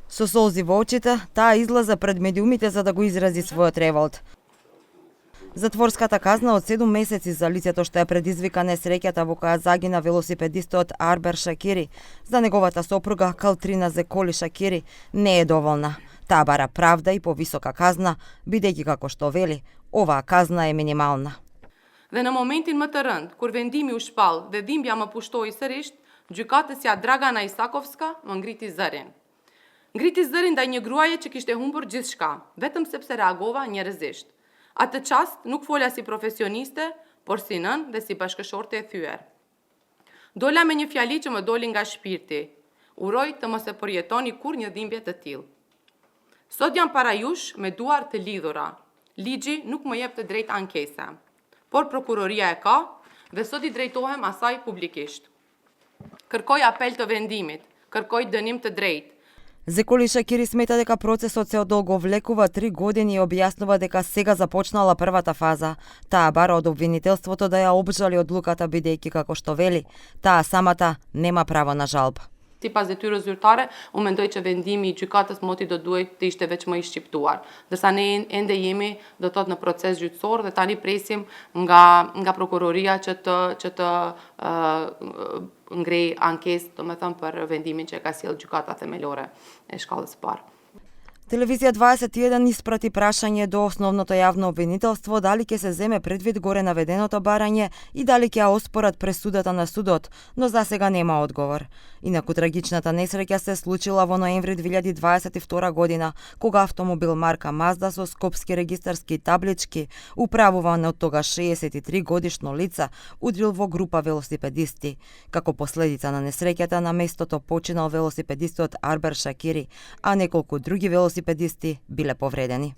Со солзи во очите, таа излезе пред медиумите за да го изрази својот револт. Затворската казна од 7 месеци за лицето што ја предизвика несреќата во која загина велосипедистот Арбер Шакири за неговата сопруга Калтрина Зеколи Шакири не е доволна. Таа бара правда и повисока казна, бидејќи како што вели, оваа казна е минимална. Dhe në momentin më të rënd, kur vendimi u shpall dhe dhimbja më pushtoi sërish, gjykatësja Dragana Isakovska më ngriti zërin. Ngriti zërin ndaj një gruaje që kishte humbur gjithçka, vetëm sepse reagova njerëzisht. Atë çast nuk fola si profesioniste, por si nën dhe si bashkëshorte e thyer. Dola me një fjali që më doli nga shpirti. Uroj të mos e përjetoni kur një dhimbje të tillë. Sot jam para jush me duar të lidhura. Ligji nuk më jep të drejtë ankese, por prokuroria e ka dhe sot i drejtohem asaj publikisht. Kërkoj apel të vendimit, kërkoj dënim të drejtë. Зеколи Шакири смета дека процесот се одолговлекува 3 години и објаснува дека сега започнала првата фаза. Таа бара од обвинителството да ја обжали одлуката бидејќи како што вели, таа самата нема право на жалба. Sipas detyrës zyrtare, unë mendoj që vendimi I gjykatës moti do duhet të ishte veç më I shqiptuar. Dërsa ne ende jemi do thot në proces gjyqësor dhe tani presim nga prokuroria që të ngrej ankesë, domethënë për vendimin që ka sjellë gjykata themelore e shkallës së parë. Телевизија 21 испрати прашање до основното јавно обвинителство дали ќе се земе предвид горе наведеното барање и дали ќе ја оспорат пресудата на судот, но за сега нема одговор. Инаку трагичната несреќа се случила во ноември 2022 година, кога автомобил марка Мазда со скопски регистарски таблички, управуван од тогаш 63 годишно лице, удрил во група велосипедисти. Како последица на несреќата на местото починал велосипедистот Арбер Шакири, а неколку други велосипедисти биле повредени.